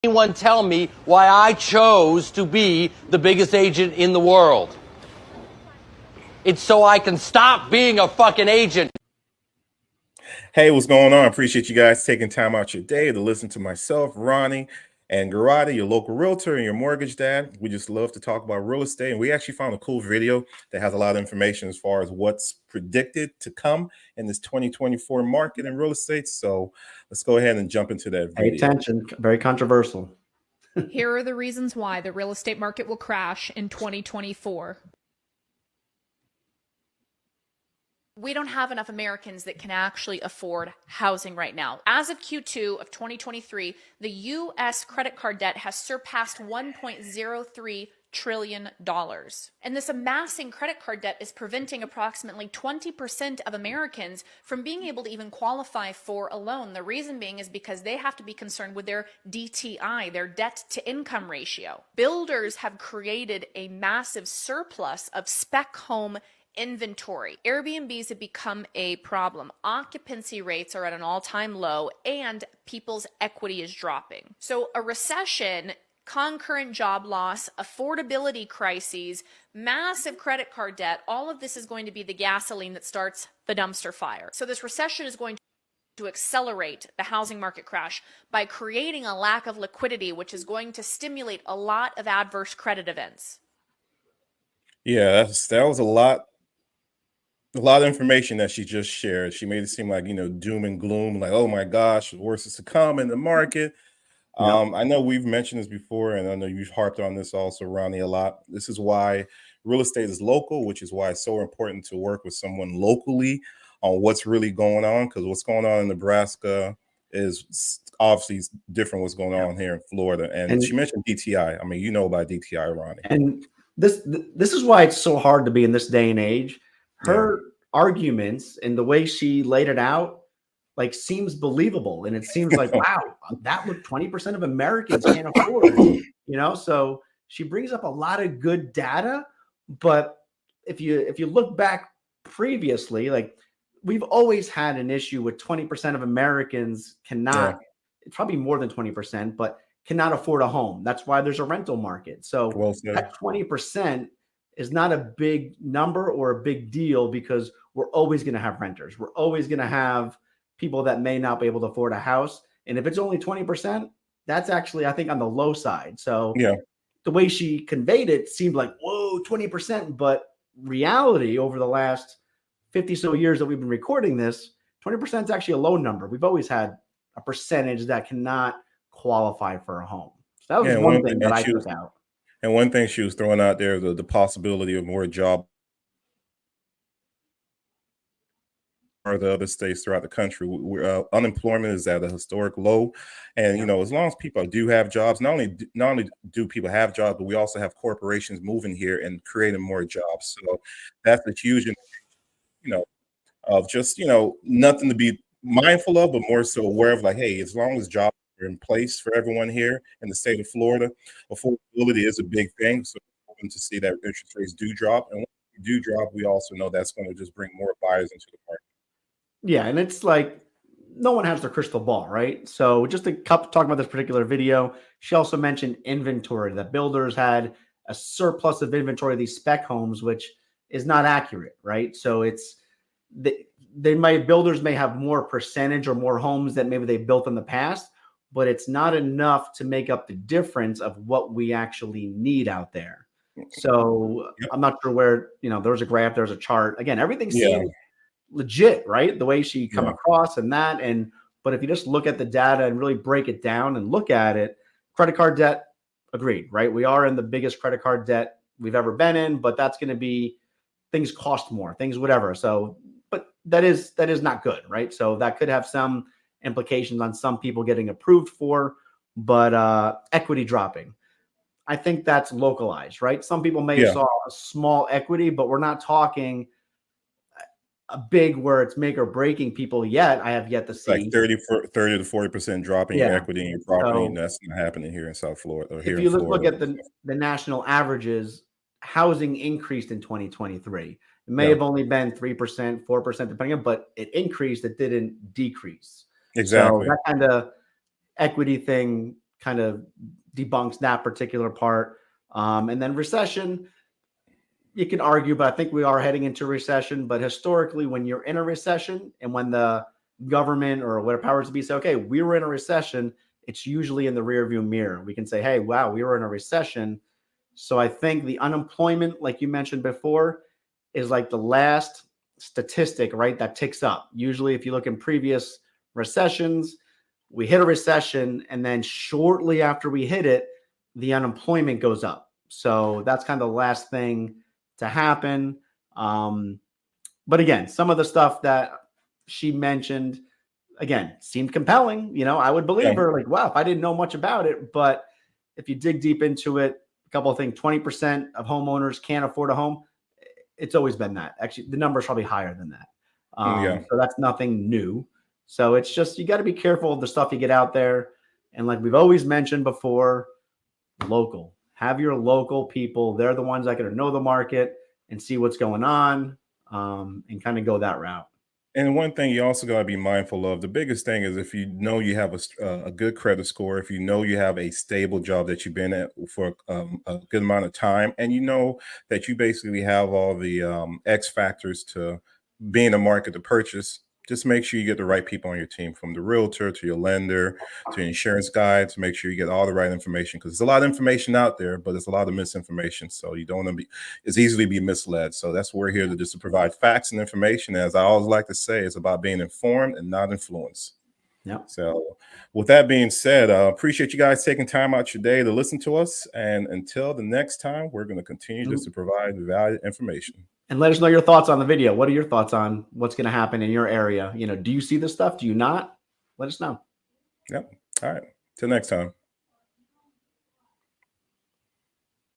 Anyone tell me why I chose to be the biggest agent in the world? It's so I can stop being a fucking agent. Hey, what's going on? I appreciate you guys taking time out your day to listen to myself, Ronnie, and Garaudy, your local realtor and your mortgage dad. We just love to talk about real estate. And we actually found a cool video that has a lot of information as far as what's predicted to come in this 2024 market in real estate. So let's go ahead and jump into that video. Pay attention, very controversial. Here are the reasons why the real estate market will crash in 2024. We don't have enough Americans that can actually afford housing right now. As of Q2 of 2023, the U.S. credit card debt has surpassed $1.03 trillion. And this amassing credit card debt is preventing approximately 20% of Americans from being able to even qualify for a loan. The reason being is because they have to be concerned with their DTI, their debt to income ratio. Builders have created a massive surplus of spec home inventory. Airbnbs have become a problem. Occupancy rates are at an all-time low and people's equity is dropping. So a recession, concurrent job loss, affordability crises, massive credit card debt, all of this is going to be the gasoline that starts the dumpster fire. So this recession is going to accelerate the housing market crash by creating a lack of liquidity, which is going to stimulate a lot of adverse credit events. Yeah, that was a lot of information that she just shared. She made it seem like, doom and gloom, like, oh my gosh, the worst is to come in the market. I know we've mentioned this before, and I know you've harped on this also, Ronnie, a lot. This is why real estate is local, which is why it's so important to work with someone locally on what's really going on, because what's going on in Nebraska is obviously different what's going on here in Florida. And she mentioned DTI. I mean, you know about DTI, Ronnie. And this is why it's so hard to be in this day and age. Her arguments and the way she laid it out, like, seems believable. And it seems like, wow, that would 20% of Americans can't afford, so she brings up a lot of good data. But if you look back previously, like, we've always had an issue with 20% of Americans cannot, probably more than 20%, but cannot afford a home. That's why there's a rental market. So that 20% is not a big number or a big deal, because we're always going to have renters. We're always going to have people that may not be able to afford a house. And if it's only 20%, that's actually, I think, on the low side. So the way she conveyed it seemed like, whoa, 20%. But reality, over the last 50 so years that we've been recording this, 20% is actually a low number. We've always had a percentage that cannot qualify for a home. So that was one thing that I took out. And one thing she was throwing out there, the possibility of more job or the other states throughout the country. Unemployment is at a historic low. And, as long as people do have jobs, not only do people have jobs, but we also have corporations moving here and creating more jobs. So that's a huge, of just, nothing to be mindful of, but more so aware of, like, hey, as long as jobs are in place for everyone here in the state of Florida, affordability is a big thing. So we're hoping to see that interest rates do drop. And when they do drop, we also know that's going to just bring more buyers into the market. Yeah, and it's like, no one has their crystal ball, right? So just to talk about this particular video, she also mentioned inventory, that builders had a surplus of inventory of these spec homes, which is not accurate, right? So it's builders may have more percentage or more homes that maybe they built in the past, but it's not enough to make up the difference of what we actually need out there. So I'm not sure where, there's a graph, there's a chart. Again, everything seems legit, right? The way she come across but if you just look at the data and really break it down and look at it, credit card debt, agreed, right? We are in the biggest credit card debt we've ever been in, but that's going to be, things cost more, things, whatever. So, but that is not good, right? So that could have some implications on some people getting approved for, but equity dropping, I think that's localized, right? Some people may saw a small equity, but we're not talking a big where it's make or breaking people yet. I have yet to see like 30 to 40% dropping your equity in your property, and that's not happening here in South Florida. Or here if you look at the national averages, housing increased in 2023. It may have only been 3%, 4%, depending on, but it increased. It didn't decrease. Exactly. So that kind of equity thing kind of debunks that particular part. And then recession, you can argue, but I think we are heading into recession. But historically, when you're in a recession and when the government or whatever powers to be say, okay, we were in a recession, it's usually in the rearview mirror. We can say, hey, wow, we were in a recession. So I think the unemployment, like you mentioned before, is like the last statistic, right, that ticks up. Usually, if you look in previous recessions, we hit a recession, and then shortly after we hit it, the unemployment goes up. So that's kind of the last thing to happen. But again, some of the stuff that she mentioned, again, seemed compelling. You know, I would believe her, like, wow, if I didn't know much about it. But if you dig deep into it, a couple of things, 20% of homeowners can't afford a home. It's always been that. Actually, the number is probably higher than that. So that's nothing new. So it's just, you got to be careful of the stuff you get out there. And like we've always mentioned before, local. Have your local people. They're the ones that can know the market and see what's going on, and kind of go that route. And one thing you also got to be mindful of, the biggest thing is if you know you have a good credit score, if you know you have a stable job that you've been at for a good amount of time, and you know that you basically have all the X factors to be in the market to purchase, just make sure you get the right people on your team, from the realtor to your lender to your insurance guy, to make sure you get all the right information, because there's a lot of information out there, but there's a lot of misinformation. So you don't want to be, it's easily be misled. So that's what we're here to just to provide facts and information. As I always like to say, it's about being informed and not influenced. Yeah. So with that being said, appreciate you guys taking time out your day to listen to us. And until the next time, we're going to continue just to provide valuable information. And let us know your thoughts on the video. What are your thoughts on what's going to happen in your area? You know, do you see this stuff? Do you not? Let us know. Yep. All right. Till next time.